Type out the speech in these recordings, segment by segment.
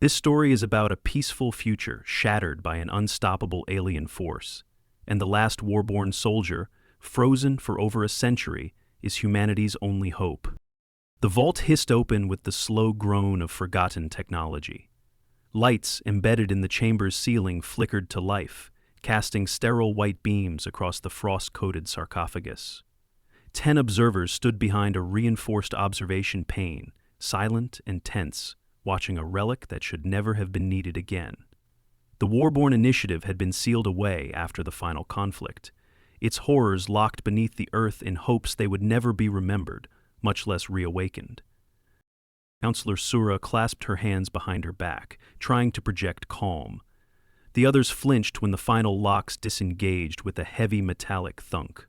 This story is about a peaceful future shattered by an unstoppable alien force, and the last Warborn soldier, frozen for over a century, is humanity's only hope. The vault hissed open with the slow groan of forgotten technology. Lights embedded in the chamber's ceiling flickered to life, casting sterile white beams across the frost-coated sarcophagus. 10 observers stood behind a reinforced observation pane, silent and tense, watching a relic that should never have been needed again. The Warborn initiative had been sealed away after the final conflict, its horrors locked beneath the earth in hopes they would never be remembered, much less reawakened. Counselor Sura clasped her hands behind her back, trying to project calm. The others flinched when the final locks disengaged with a heavy metallic thunk.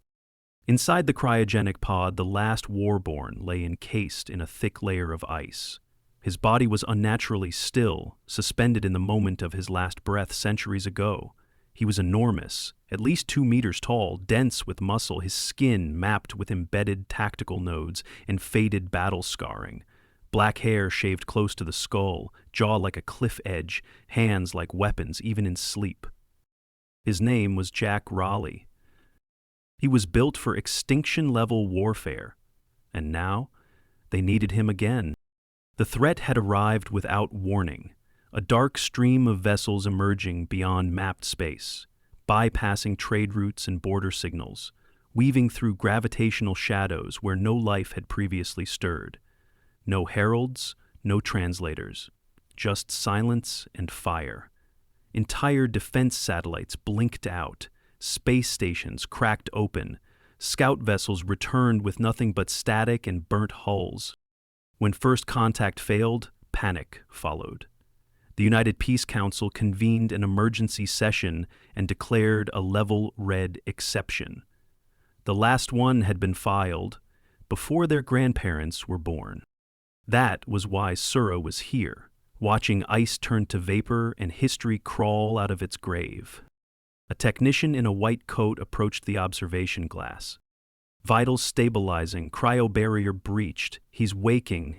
Inside the cryogenic pod, the last Warborn lay encased in a thick layer of ice. His body was unnaturally still, suspended in the moment of his last breath centuries ago. He was enormous, at least 2 meters tall, dense with muscle, his skin mapped with embedded tactical nodes and faded battle scarring. Black hair shaved close to the skull, jaw like a cliff edge, hands like weapons even in sleep. His name was Jack Raleigh. He was built for extinction-level warfare, and now they needed him again. The threat had arrived without warning, a dark stream of vessels emerging beyond mapped space, bypassing trade routes and border signals, weaving through gravitational shadows where no life had previously stirred. No heralds, no translators, just silence and fire. Entire defense satellites blinked out, space stations cracked open, scout vessels returned with nothing but static and burnt hulls. When first contact failed, panic followed. The United Peace Council convened an emergency session and declared a level red exception. The last one had been filed before their grandparents were born. That was why Sura was here, watching ice turn to vapor and history crawl out of its grave. A technician in a white coat approached the observation glass. Vitals stabilizing, cryobarrier breached. He's waking.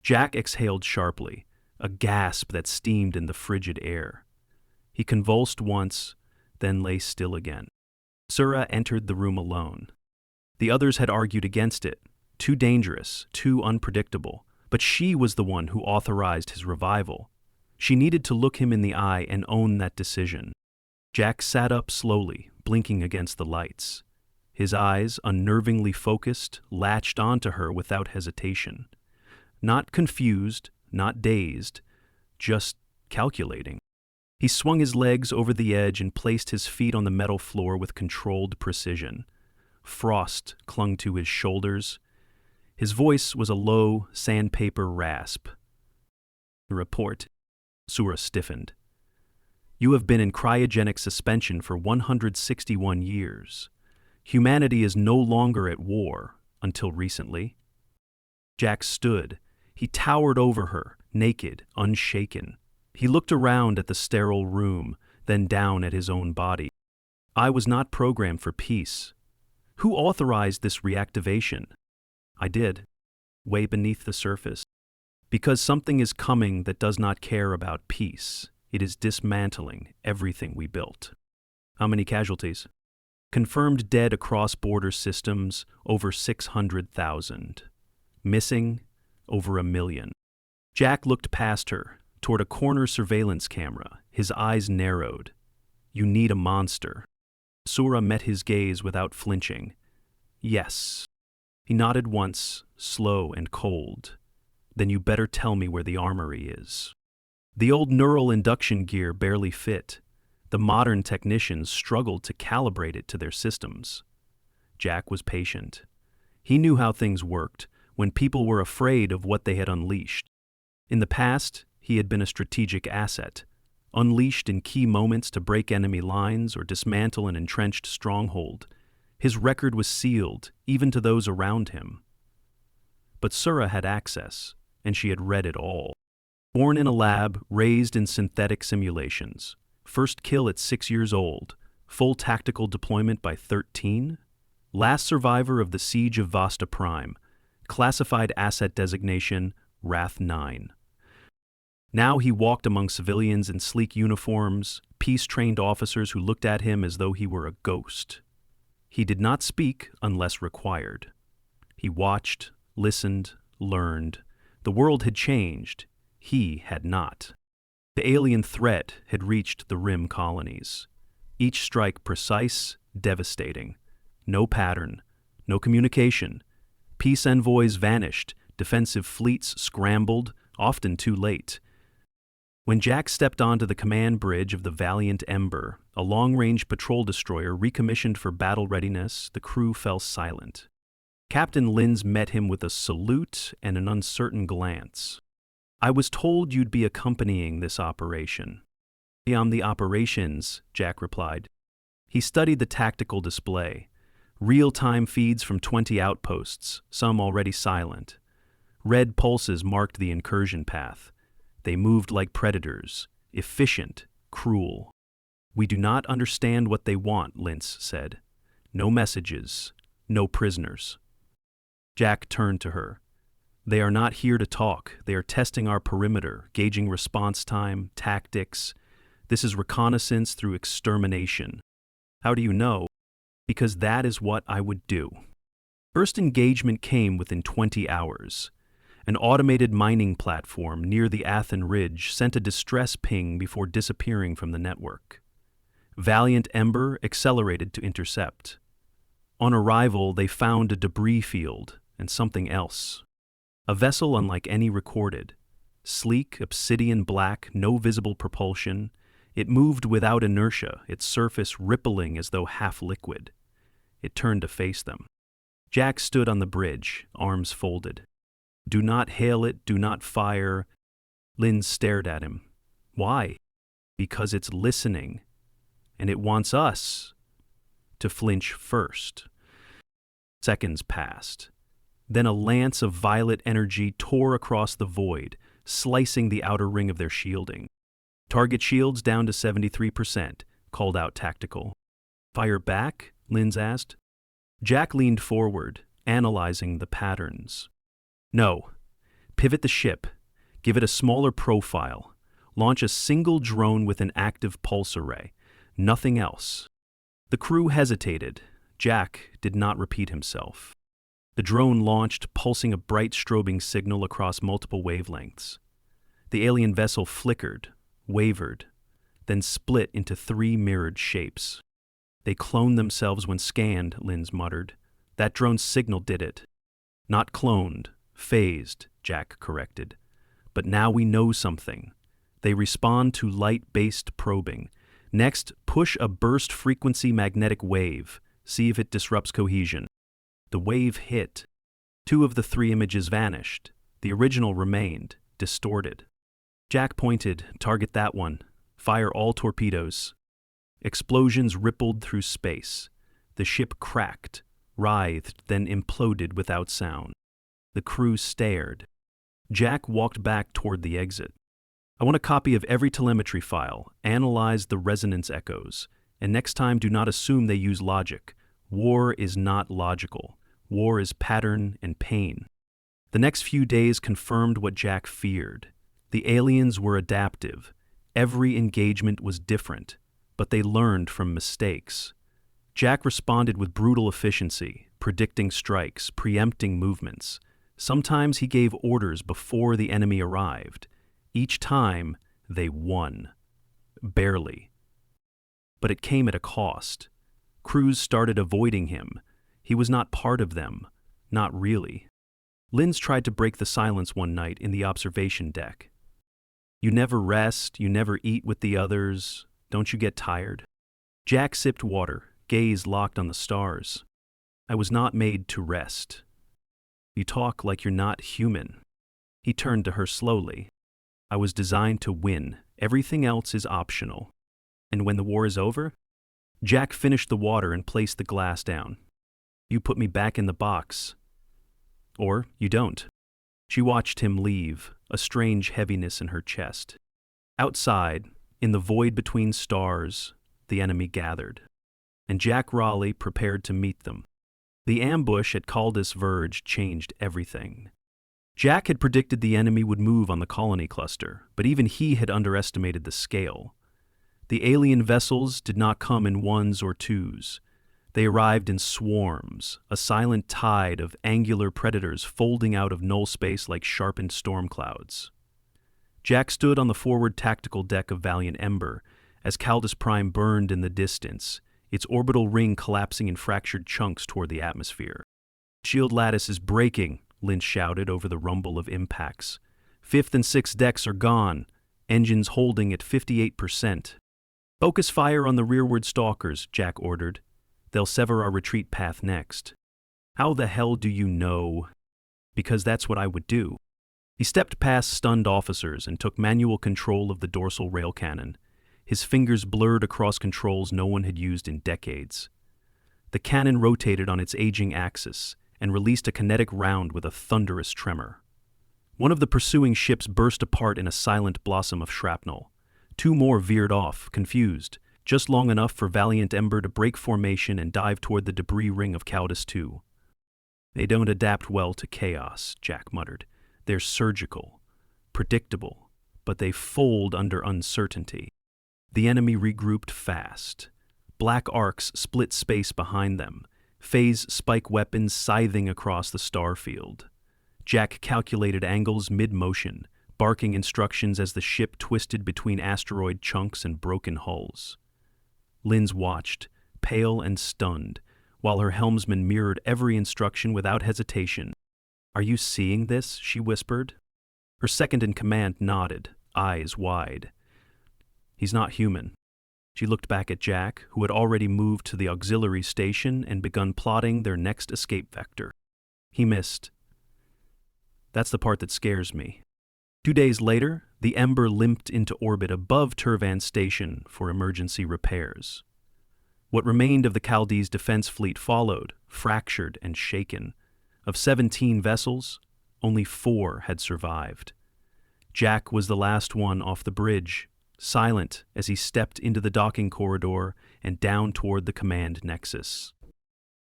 Jack exhaled sharply, a gasp that steamed in the frigid air. He convulsed once, then lay still again. Sura entered the room alone. The others had argued against it. Too dangerous, too unpredictable. But she was the one who authorized his revival. She needed to look him in the eye and own that decision. Jack sat up slowly, blinking against the lights. His eyes, unnervingly focused, latched onto her without hesitation. Not confused, not dazed, just calculating. He swung his legs over the edge and placed his feet on the metal floor with controlled precision. Frost clung to his shoulders. His voice was a low, sandpaper rasp. Report. Sura stiffened. You have been in cryogenic suspension for 161 years. Humanity is no longer at war, until recently. Jack stood. He towered over her, naked, unshaken. He looked around at the sterile room, then down at his own body. I was not programmed for peace. Who authorized this reactivation? I did, way beneath the surface. Because something is coming that does not care about peace. It is dismantling everything we built. How many casualties? Confirmed dead across border systems, over 600,000. Missing, over 1 million. Jack looked past her, toward a corner surveillance camera, his eyes narrowed. You need a monster. Sura met his gaze without flinching. Yes. He nodded once, slow and cold. Then you better tell me where the armory is. The old neural induction gear barely fit. The modern technicians struggled to calibrate it to their systems. Jack was patient. He knew how things worked when people were afraid of what they had unleashed. In the past, he had been a strategic asset, unleashed in key moments to break enemy lines or dismantle an entrenched stronghold. His record was sealed, even to those around him. But Sura had access, and she had read it all. Born in a lab, raised in synthetic simulations. First kill at 6 years old. Full tactical deployment by 13. Last survivor of the siege of Vasta Prime. Classified asset designation, Wrath 9. Now he walked among civilians in sleek uniforms, peace-trained officers who looked at him as though he were a ghost. He did not speak unless required. He watched, listened, learned. The world had changed. He had not. The alien threat had reached the Rim colonies. Each strike precise, devastating. No pattern, no communication. Peace envoys vanished, defensive fleets scrambled, often too late. When Jack stepped onto the command bridge of the Valiant Ember, a long-range patrol destroyer recommissioned for battle readiness, the crew fell silent. Captain Linz met him with a salute and an uncertain glance. "I was told you'd be accompanying this operation." "Beyond the operations," Jack replied. He studied the tactical display. Real-time feeds from 20 outposts, some already silent. Red pulses marked the incursion path. They moved like predators, efficient, cruel. "We do not understand what they want," Linz said. "No messages, no prisoners." Jack turned to her. "They are not here to talk. They are testing our perimeter, gauging response time, tactics. This is reconnaissance through extermination." "How do you know?" "Because that is what I would do." First engagement came within 20 hours. An automated mining platform near the Athen Ridge sent a distress ping before disappearing from the network. Valiant Ember accelerated to intercept. On arrival, they found a debris field and something else. A vessel unlike any recorded. Sleek, obsidian black, no visible propulsion. It moved without inertia, its surface rippling as though half liquid. It turned to face them. Jack stood on the bridge, arms folded. "Do not hail it, do not fire." Linz stared at him. "Why?" "Because it's listening, and it wants us to flinch first." Seconds passed. Then a lance of violet energy tore across the void, slicing the outer ring of their shielding. "Target shields down to 73%, called out Tactical. "Fire back?" Linz asked. Jack leaned forward, analyzing the patterns. "No. Pivot the ship. Give it a smaller profile. Launch a single drone with an active pulse array. Nothing else." The crew hesitated. Jack did not repeat himself. The drone launched, pulsing a bright strobing signal across multiple wavelengths. The alien vessel flickered, wavered, then split into 3 mirrored shapes. "They cloned themselves when scanned," Linz muttered. "That drone's signal did it." "Not cloned. Phased," Jack corrected. "But now we know something. They respond to light-based probing. Next, push a burst frequency magnetic wave. See if it disrupts cohesion." The wave hit. 2 of the 3 images vanished. The original remained, distorted. Jack pointed. "Target that one. Fire all torpedoes." Explosions rippled through space. The ship cracked, writhed, then imploded without sound. The crew stared. Jack walked back toward the exit. "I want a copy of every telemetry file. Analyze the resonance echoes. And next time, do not assume they use logic. War is not logical. War is pattern and pain." The next few days confirmed what Jack feared. The aliens were adaptive. Every engagement was different, but they learned from mistakes. Jack responded with brutal efficiency, predicting strikes, preempting movements. Sometimes he gave orders before the enemy arrived. Each time, they won. Barely. But it came at a cost. Crews started avoiding him. He was not part of them. Not really. Linz tried to break the silence one night in the observation deck. "You never rest, you never eat with the others. Don't you get tired?" Jack sipped water, gaze locked on the stars. "I was not made to rest." "You talk like you're not human." He turned to her slowly. "I was designed to win. Everything else is optional." "And when the war is over?" Jack finished the water and placed the glass down. "You put me back in the box. Or you don't." She watched him leave, a strange heaviness in her chest. Outside, in the void between stars, the enemy gathered. And Jack Raleigh prepared to meet them. The ambush at Caldas Verge changed everything. Jack had predicted the enemy would move on the colony cluster, but even he had underestimated the scale. The alien vessels did not come in ones or twos. They arrived in swarms, a silent tide of angular predators folding out of null space like sharpened storm clouds. Jack stood on the forward tactical deck of Valiant Ember as Caldus Prime burned in the distance, its orbital ring collapsing in fractured chunks toward the atmosphere. "Shield lattice is breaking," Lynch shouted over the rumble of impacts. "Fifth and sixth decks are gone, engines holding at 58%. "Focus fire on the rearward stalkers," Jack ordered. "They'll sever our retreat path next." "How the hell do you know?" "Because that's what I would do." He stepped past stunned officers and took manual control of the dorsal rail cannon. His fingers blurred across controls no one had used in decades. The cannon rotated on its aging axis and released a kinetic round with a thunderous tremor. One of the pursuing ships burst apart in a silent blossom of shrapnel. Two more veered off, confused, just long enough for Valiant Ember to break formation and dive toward the debris ring of Caldus II. "They don't adapt well to chaos," Jack muttered. "They're surgical, predictable, but they fold under uncertainty." The enemy regrouped fast. Black arcs split space behind them, phase spike weapons scything across the star field. Jack calculated angles mid-motion, barking instructions as the ship twisted between asteroid chunks and broken hulls. Linz watched, pale and stunned, while her helmsman mirrored every instruction without hesitation. "Are you seeing this?" she whispered. Her second-in-command nodded, eyes wide. "He's not human." She looked back at Jack, who had already moved to the auxiliary station and begun plotting their next escape vector. He missed. That's the part that scares me. 2 days later, the Ember limped into orbit above Turvan Station for emergency repairs. What remained of the Chaldees defense fleet followed, fractured and shaken. Of 17 vessels, only 4 had survived. Jack was the last one off the bridge, silent as he stepped into the docking corridor and down toward the command nexus.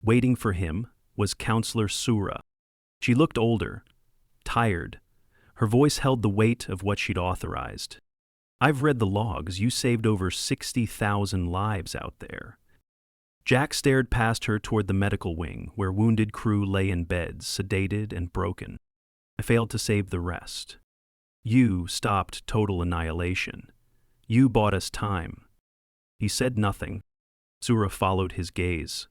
Waiting for him was Counselor Sura. She looked older, tired. Her voice held the weight of what she'd authorized. "I've read the logs. You saved over 60,000 lives out there." Jack stared past her toward the medical wing, where wounded crew lay in beds, sedated and broken. "I failed to save the rest. You stopped total annihilation. You bought us time." He said nothing. Sura followed his gaze.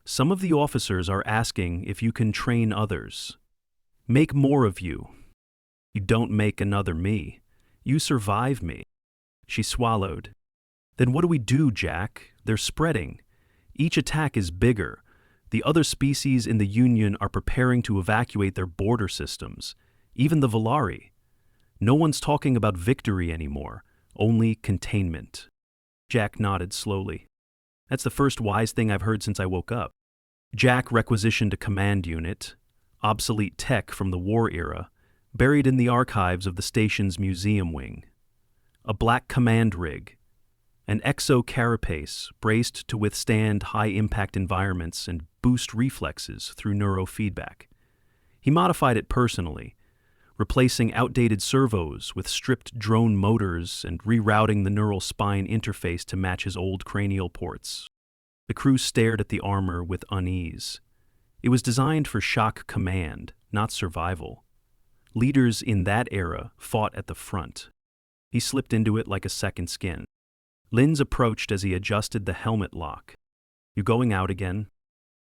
"Some of the officers are asking if you can train others. Make more of you. You don't make another me. You survive me." She swallowed. "Then what do we do, Jack? They're spreading. Each attack is bigger. The other species in the Union are preparing to evacuate their border systems, even the Volari. No one's talking about victory anymore, only containment." Jack nodded slowly. "That's the first wise thing I've heard since I woke up." Jack requisitioned a command unit, obsolete tech from the war era, buried in the archives of the station's museum wing. A black command rig, an exo-carapace braced to withstand high-impact environments and boost reflexes through neurofeedback. He modified it personally, replacing outdated servos with stripped drone motors and rerouting the neural spine interface to match his old cranial ports. The crew stared at the armor with unease. It was designed for shock command, not survival. Leaders in that era fought at the front. He slipped into it like a second skin. Linz approached as he adjusted the helmet lock. "You going out again?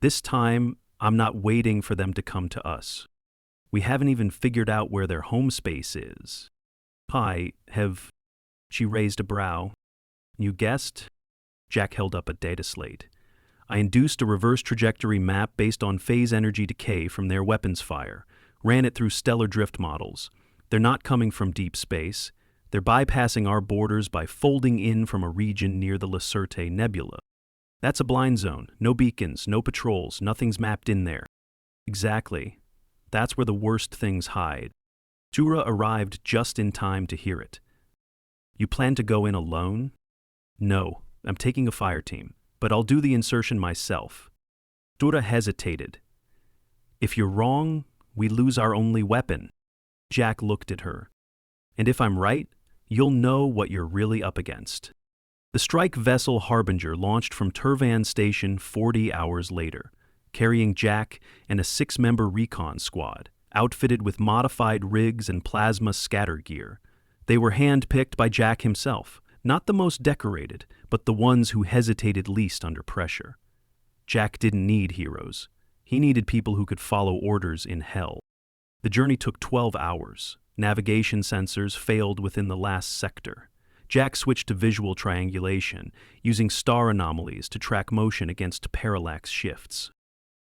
This time, I'm not waiting for them to come to us. We haven't even figured out where their home space is." She raised a brow. "You guessed?" Jack held up a data slate. "I induced a reverse trajectory map based on phase energy decay from their weapons fire, ran it through stellar drift models. They're not coming from deep space. They're bypassing our borders by folding in from a region near the Lacerta Nebula. That's a blind zone, no beacons, no patrols, nothing's mapped in there." "Exactly. That's where the worst things hide." Jura arrived just in time to hear it. "You plan to go in alone?" "No, I'm taking a fire team, but I'll do the insertion myself." Jura hesitated. "If you're wrong, we lose our only weapon. Jack looked at her. And if I'm right, you'll know what you're really up against. The strike vessel Harbinger launched from Turvan Station 40 hours later, carrying Jack and a 6-member recon squad, outfitted with modified rigs and plasma scatter gear. They were hand-picked by Jack himself, not the most decorated, but the ones who hesitated least under pressure. Jack didn't need heroes. He needed people who could follow orders in hell. The journey took 12 hours. Navigation sensors failed within the last sector. Jack switched to visual triangulation, using star anomalies to track motion against parallax shifts.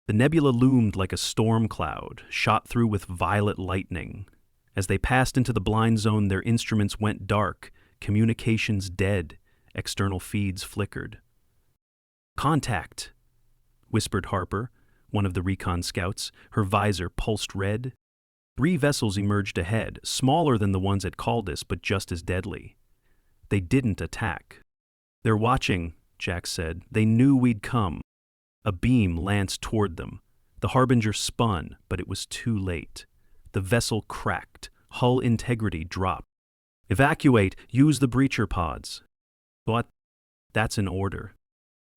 The nebula loomed like a storm cloud, shot through with violet lightning. As they passed into the blind zone, their instruments went dark, communications dead, external feeds flickered. "Contact," whispered Harper, one of the recon scouts, her visor pulsed red. 3 vessels emerged ahead, smaller than the ones at Caldis, but just as deadly. They didn't attack. "They're watching," Jack said. "They knew we'd come." A beam lanced toward them. The Harbinger spun, but it was too late. The vessel cracked. Hull integrity dropped. "Evacuate! Use the breacher pods." "What?" "That's an order."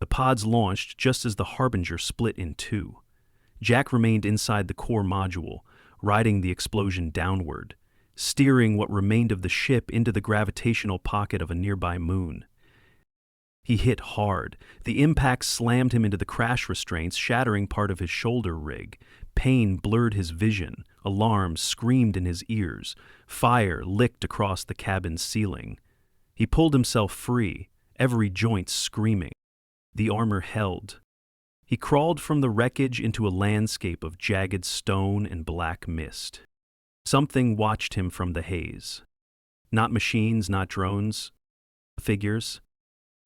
The pods launched just as the Harbinger split in 2. Jack remained inside the core module, riding the explosion downward, steering what remained of the ship into the gravitational pocket of a nearby moon. He hit hard. The impact slammed him into the crash restraints, shattering part of his shoulder rig. Pain blurred his vision. Alarms screamed in his ears. Fire licked across the cabin's ceiling. He pulled himself free, every joint screaming. The armor held. He crawled from the wreckage into a landscape of jagged stone and black mist. Something watched him from the haze. Not machines, not drones. Figures.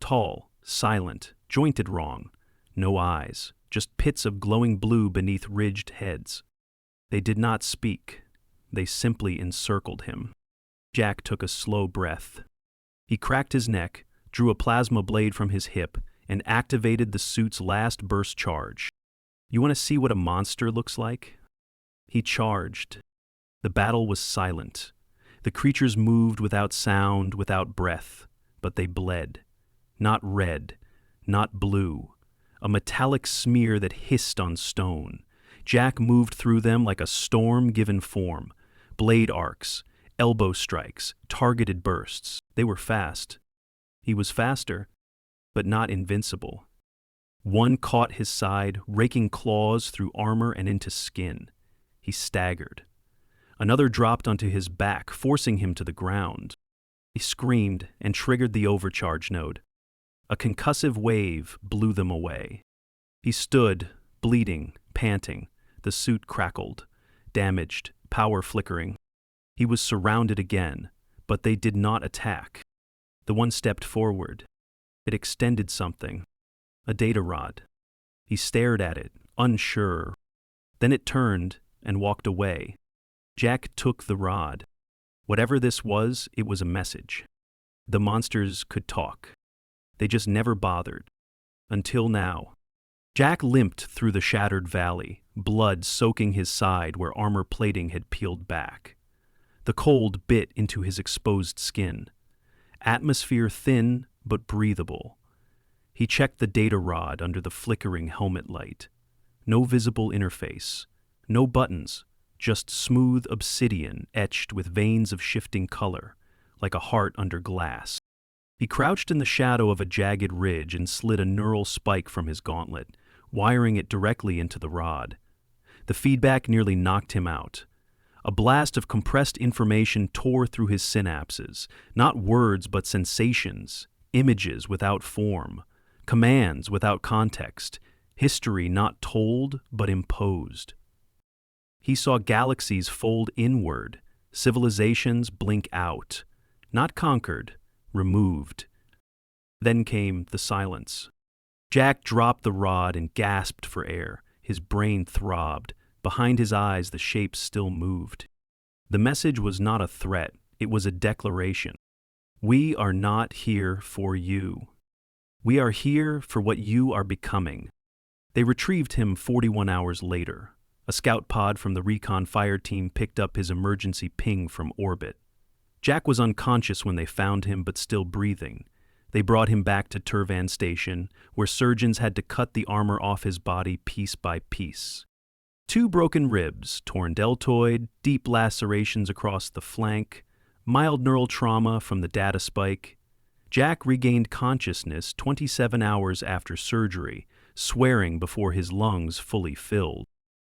Tall, silent, jointed wrong. No eyes, just pits of glowing blue beneath ridged heads. They did not speak. They simply encircled him. Jack took a slow breath. He cracked his neck, drew a plasma blade from his hip, and activated the suit's last burst charge. "You want to see what a monster looks like?" He charged. The battle was silent. The creatures moved without sound, without breath, but they bled. Not red, not blue. A metallic smear that hissed on stone. Jack moved through them like a storm given form. Blade arcs, elbow strikes, targeted bursts. They were fast. He was faster, but not invincible. One caught his side, raking claws through armor and into skin. He staggered. Another dropped onto his back, forcing him to the ground. He screamed and triggered the overcharge node. A concussive wave blew them away. He stood, bleeding, panting. The suit crackled, damaged, power flickering. He was surrounded again, but they did not attack. The one stepped forward. It extended something. A data rod. He stared at it, unsure. Then it turned and walked away. Jack took the rod. Whatever this was, it was a message. The monsters could talk. They just never bothered. Until now. Jack limped through the shattered valley, blood soaking his side where armor plating had peeled back. The cold bit into his exposed skin. Atmosphere thin but breathable. He checked the data rod under the flickering helmet light. No visible interface. No buttons. Just smooth obsidian etched with veins of shifting color, like a heart under glass. He crouched in the shadow of a jagged ridge and slid a neural spike from his gauntlet, wiring it directly into the rod. The feedback nearly knocked him out. A blast of compressed information tore through his synapses, not words but sensations, images without form, commands without context, history not told but imposed. He saw galaxies fold inward, civilizations blink out, not conquered, removed. Then came the silence. Jack dropped the rod and gasped for air. His brain throbbed. Behind his eyes, the shapes still moved. The message was not a threat. It was a declaration. We are not here for you. We are here for what you are becoming. They retrieved him 41 hours later. A scout pod from the recon fire team picked up his emergency ping from orbit. Jack was unconscious when they found him, but still breathing. They brought him back to Turvan Station, where surgeons had to cut the armor off his body piece by piece. 2 broken ribs, torn deltoid, deep lacerations across the flank, mild neural trauma from the data spike. Jack regained consciousness 27 hours after surgery, swearing before his lungs fully filled.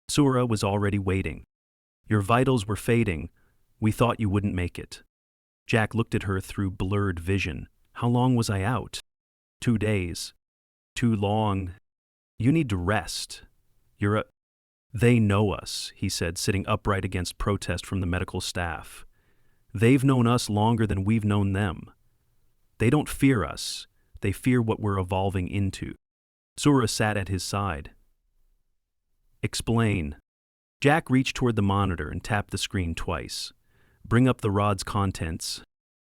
Sura was already waiting. "Your vitals were fading. We thought you wouldn't make it." Jack looked at her through blurred vision. "How long was I out?" 2 days. "Too long. You need to rest. You're a—" "They know us," he said, sitting upright against protest from the medical staff. "They've known us longer than we've known them. They don't fear us. They fear what we're evolving into." Sura sat at his side. "Explain." Jack reached toward the monitor and tapped the screen twice. "Bring up the rod's contents."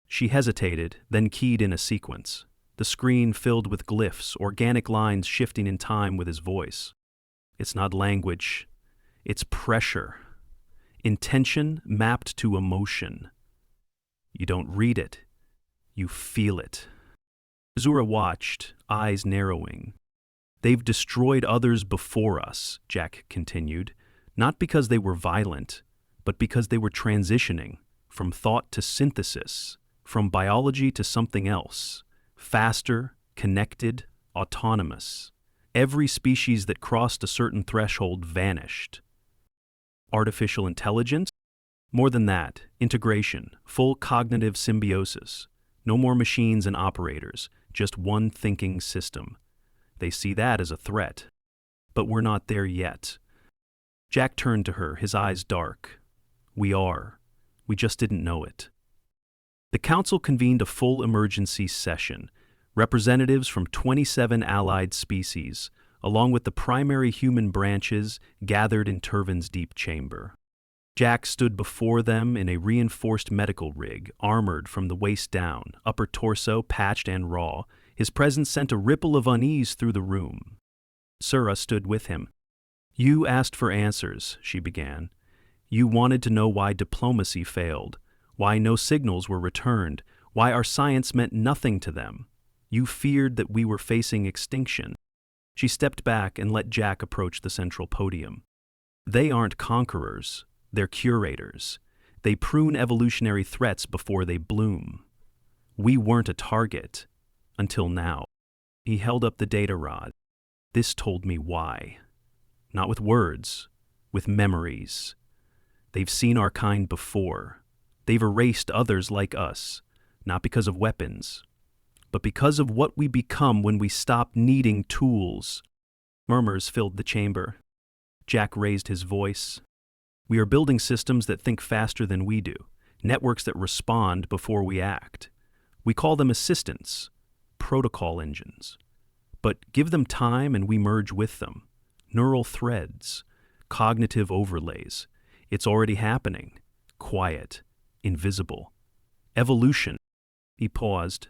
She hesitated, then keyed in a sequence. The screen filled with glyphs, organic lines shifting in time with his voice. "It's not language. It's pressure. Intention mapped to emotion. You don't read it. You feel it." Zura watched, eyes narrowing. "They've destroyed others before us," Jack continued, "not because they were violent, but because they were transitioning from thought to synthesis, from biology to something else, faster, connected, autonomous. Every species that crossed a certain threshold vanished." Artificial intelligence? More than that, integration, full cognitive symbiosis. No more machines and operators, just one thinking system. They see that as a threat. But we're not there yet. Jack turned to her, his eyes dark. "We are. We just didn't know it." The council convened a full emergency session. Representatives from 27 allied species, along with the primary human branches, gathered in Turvan's deep chamber. Jack stood before them in a reinforced medical rig, armored from the waist down, upper torso patched and raw. His presence sent a ripple of unease through the room. Sura stood with him. "You asked for answers," she began. "You wanted to know why diplomacy failed, why no signals were returned, why our science meant nothing to them. You feared that we were facing extinction." She stepped back and let Jack approach the central podium. "They aren't conquerors. They're curators. They prune evolutionary threats before they bloom. We weren't a target. Until now." He held up the data rod. "This told me why. Not with words, with memories. They've seen our kind before. They've erased others like us, not because of weapons, but because of what we become when we stop needing tools." Murmurs filled the chamber. Jack raised his voice. "We are building systems that think faster than we do, networks that respond before we act. We call them assistants, protocol engines. But give them time and we merge with them. Neural threads, cognitive overlays. It's already happening. Quiet, invisible. Evolution." He paused.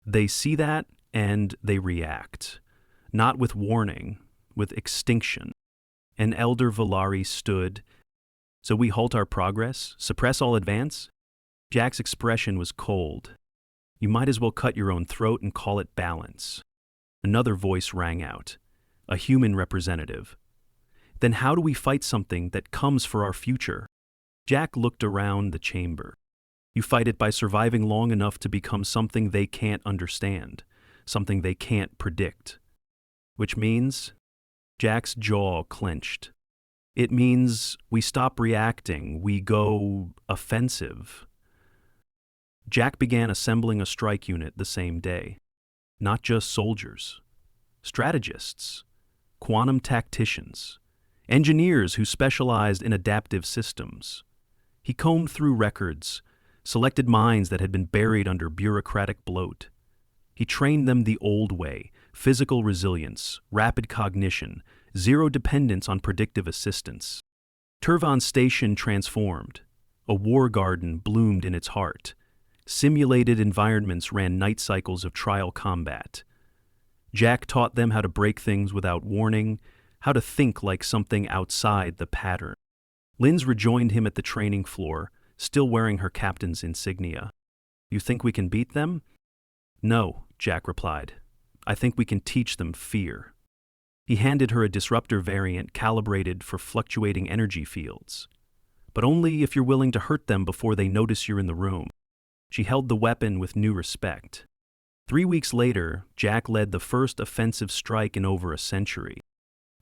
"They see that and they react. Not with warning, with extinction." An elder Valari stood. "So we halt our progress, suppress all advance?" Jack's expression was cold. "You might as well cut your own throat and call it balance." Another voice rang out, a human representative. "Then how do we fight something that comes for our future?" Jack looked around the chamber. "You fight it by surviving long enough to become something they can't understand, something they can't predict." "Which means?" Jack's jaw clenched. "It means we stop reacting, we go offensive." Jack began assembling a strike unit the same day. Not just soldiers. Strategists, quantum tacticians, engineers who specialized in adaptive systems. He combed through records, selected minds that had been buried under bureaucratic bloat. He trained them the old way: physical resilience, rapid cognition, zero dependence on predictive assistance. Turvan Station transformed. A war garden bloomed in its heart. Simulated environments ran night cycles of trial combat. Jack taught them how to break things without warning, how to think like something outside the pattern. Linz rejoined him at the training floor, still wearing her captain's insignia. "You think we can beat them?" "No," Jack replied. "I think we can teach them fear." He handed her a disruptor variant calibrated for fluctuating energy fields. "But only if you're willing to hurt them before they notice you're in the room." She held the weapon with new respect. 3 weeks later, Jack led the first offensive strike in over a century.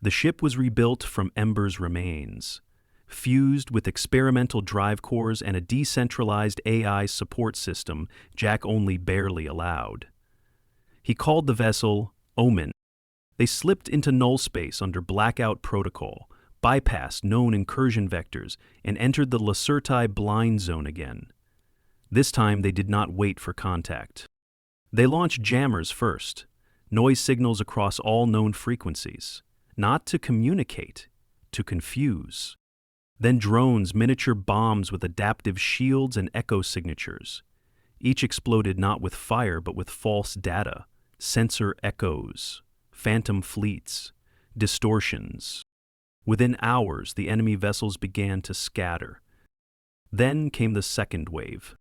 The ship was rebuilt from Ember's remains, fused with experimental drive cores and a decentralized AI support system Jack only barely allowed. He called the vessel Omen. They slipped into null space under blackout protocol, bypassed known incursion vectors, and entered the Lacerti blind zone again. This time they did not wait for contact. They launched jammers first, noise signals across all known frequencies, not to communicate, to confuse. Then drones, miniature bombs with adaptive shields and echo signatures. Each exploded not with fire but with false data, sensor echoes, phantom fleets, distortions. Within hours, the enemy vessels began to scatter. Then came the second wave.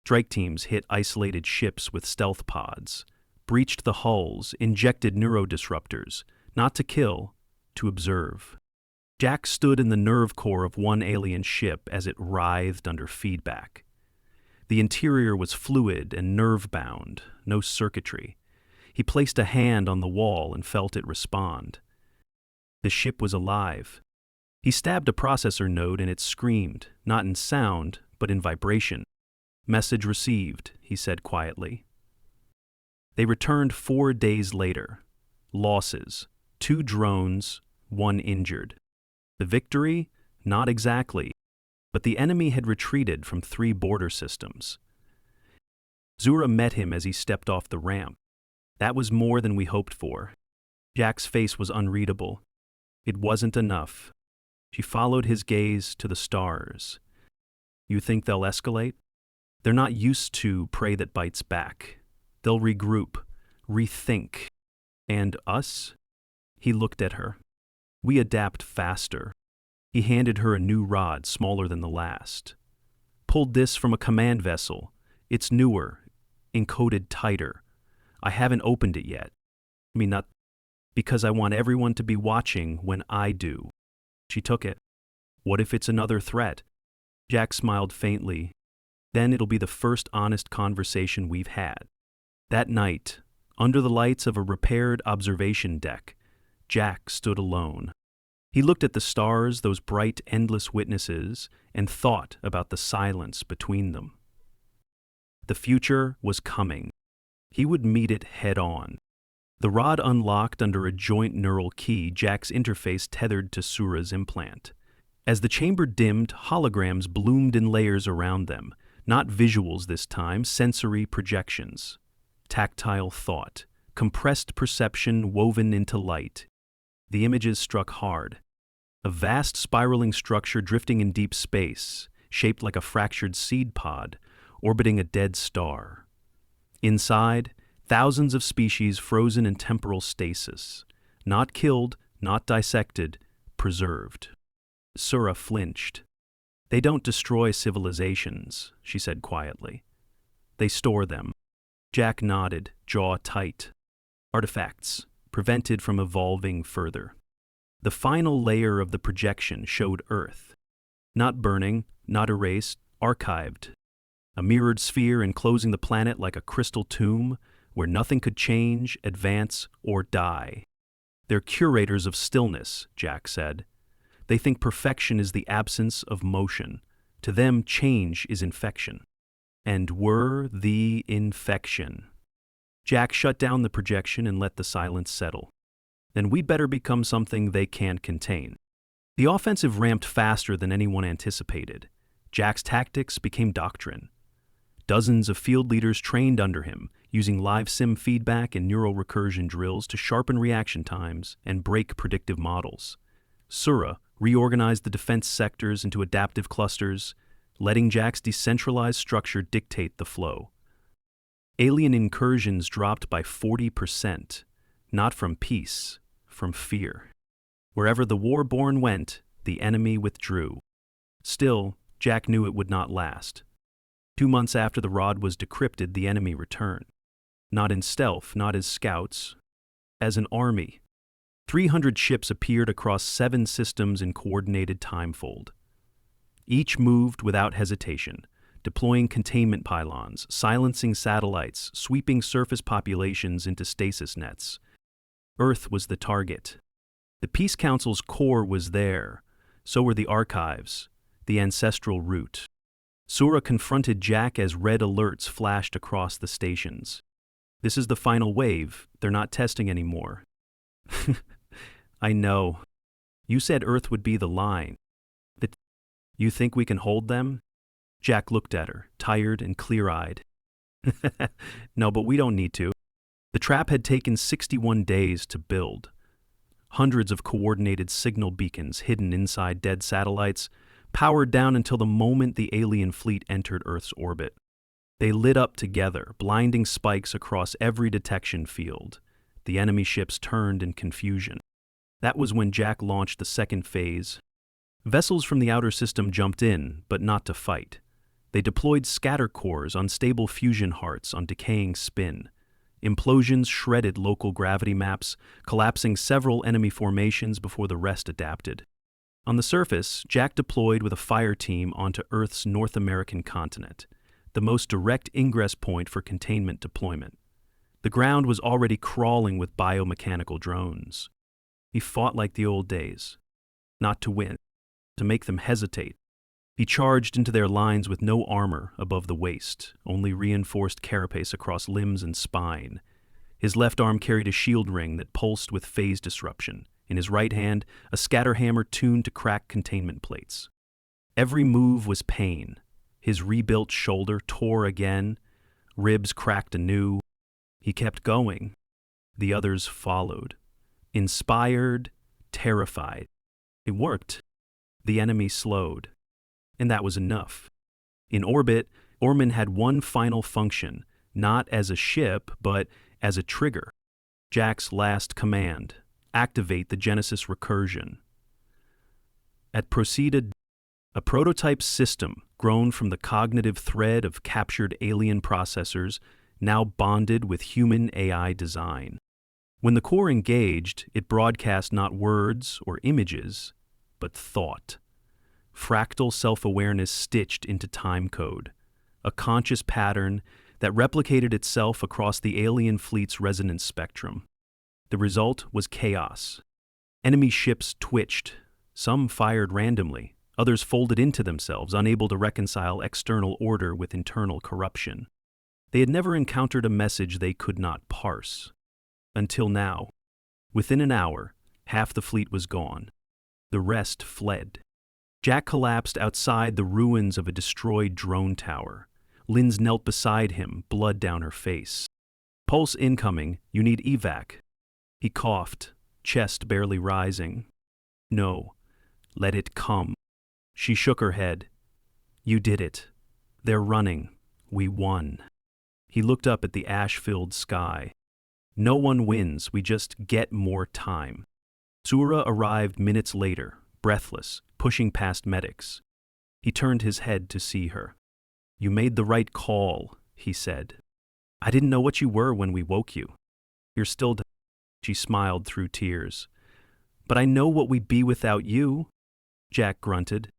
Strike teams hit isolated ships with stealth pods, breached the hulls, injected neurodisruptors, not to kill, to observe. Jack stood in the nerve core of one alien ship as it writhed under feedback. The interior was fluid and nerve-bound, no circuitry. He placed a hand on the wall and felt it respond. The ship was alive. He stabbed a processor node and it screamed, not in sound, but in vibration. "Message received," he said quietly. They returned 4 days later. Losses: 2 drones, 1 injured. The victory? Not exactly. But the enemy had retreated from 3 border systems. Zura met him as he stepped off the ramp. "That was more than we hoped for." Jack's face was unreadable. It wasn't enough. She followed his gaze to the stars. "You think they'll escalate?" "They're not used to prey that bites back. They'll regroup, rethink. And us?" He looked at her. "We adapt faster." He handed her a new rod smaller than the last. "Pulled this from a command vessel. It's newer, encoded tighter. I haven't opened it yet. Not because I want everyone to be watching when I do." She took it. "What if it's another threat?" Jack smiled faintly. "Then it'll be the first honest conversation we've had." That night, under the lights of a repaired observation deck, Jack stood alone. He looked at the stars, those bright, endless witnesses, and thought about the silence between them. The future was coming. He would meet it head-on. The rod unlocked under a joint neural key, Jack's interface tethered to Sura's implant. As the chamber dimmed, holograms bloomed in layers around them. Not visuals this time, sensory projections. Tactile thought, compressed perception woven into light. The images struck hard. A vast spiraling structure drifting in deep space, shaped like a fractured seed pod, orbiting a dead star. Inside, thousands of species frozen in temporal stasis. Not killed, not dissected, preserved. Sura flinched. "They don't destroy civilizations," she said quietly. "They store them." Jack nodded, jaw tight. "Artifacts, prevented from evolving further." The final layer of the projection showed Earth. Not burning, not erased, archived. A mirrored sphere enclosing the planet like a crystal tomb, where nothing could change, advance, or die. "They're curators of stillness," Jack said. "They think perfection is the absence of motion. To them, change is infection." And we're the infection. Jack shut down the projection and let the silence settle. "Then we'd better become something they can't contain." The offensive ramped faster than anyone anticipated. Jack's tactics became doctrine. Dozens of field leaders trained under him, using live sim feedback and neural recursion drills to sharpen reaction times and break predictive models. Sura reorganized the defense sectors into adaptive clusters, letting Jack's decentralized structure dictate the flow. Alien incursions dropped by 40%, not from peace, from fear. Wherever the Warborn went, the enemy withdrew. Still, Jack knew it would not last. 2 months after the rod was decrypted, the enemy returned. Not in stealth, not as scouts, as an army. 300 ships appeared across 7 systems in coordinated timefold. Each moved without hesitation, deploying containment pylons, silencing satellites, sweeping surface populations into stasis nets. Earth was the target. The Peace Council's core was there. So were the archives, the ancestral route. Sura confronted Jack as red alerts flashed across the stations. This is the final wave. They're not testing anymore. I know. You said Earth would be the line. You think we can hold them? Jack looked at her, tired and clear-eyed. No, but we don't need to. The trap had taken 61 days to build. Hundreds of coordinated signal beacons hidden inside dead satellites, powered down until the moment the alien fleet entered Earth's orbit. They lit up together, blinding spikes across every detection field. The enemy ships turned in confusion. That was when Jack launched the second phase. Vessels from the outer system jumped in, but not to fight. They deployed scatter cores, unstable fusion hearts on decaying spin. Implosions shredded local gravity maps, collapsing several enemy formations before the rest adapted. On the surface, Jack deployed with a fire team onto Earth's North American continent, the most direct ingress point for containment deployment. The ground was already crawling with biomechanical drones. He fought like the old days. Not to win, to make them hesitate. He charged into their lines with no armor above the waist, only reinforced carapace across limbs and spine. His left arm carried a shield ring that pulsed with phase disruption. In his right hand, a scatter hammer tuned to crack containment plates. Every move was pain. His rebuilt shoulder tore again, ribs cracked anew. He kept going. The others followed. Inspired, terrified. It worked. The enemy slowed. And that was enough. In orbit, Orman had one final function, not as a ship, but as a trigger. Jack's last command: activate the Genesis recursion. It proceeded, a prototype system grown from the cognitive thread of captured alien processors, now bonded with human AI design. When the core engaged, it broadcast not words or images, but thought. Fractal self-awareness stitched into time code, a conscious pattern that replicated itself across the alien fleet's resonance spectrum. The result was chaos. Enemy ships twitched. Some fired randomly. Others folded into themselves, unable to reconcile external order with internal corruption. They had never encountered a message they could not parse. Until now. Within an hour, half the fleet was gone. The rest fled. Jack collapsed outside the ruins of a destroyed drone tower. Linz knelt beside him, blood down her face. Pulse incoming, you need evac. He coughed, chest barely rising. No, let it come. She shook her head. You did it. They're running. We won. He looked up at the ash-filled sky. No one wins, we just get more time. Sura arrived minutes later, breathless, pushing past medics. He turned his head to see her. You made the right call, he said. I didn't know what you were when we woke you. You're still She smiled through tears. But I know what we'd be without you, Jack grunted.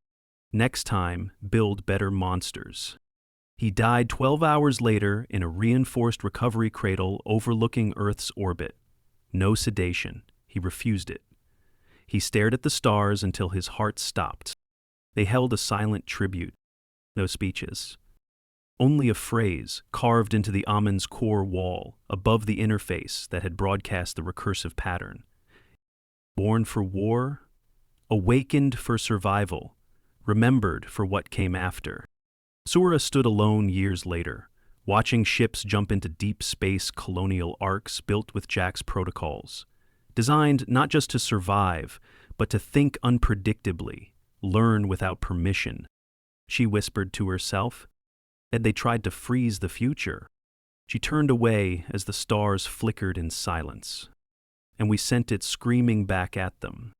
Next time, build better monsters. He died 12 hours later in a reinforced recovery cradle overlooking Earth's orbit. No sedation. He refused it. He stared at the stars until his heart stopped. They held a silent tribute. No speeches. Only a phrase carved into the Amon's core wall, above the interface that had broadcast the recursive pattern. Born for war, awakened for survival, remembered for what came after. Sura stood alone years later, watching ships jump into deep space colonial arcs built with Jack's protocols, designed not just to survive, but to think unpredictably, learn without permission. She whispered to herself, and they tried to freeze the future. She turned away as the stars flickered in silence, and we sent it screaming back at them.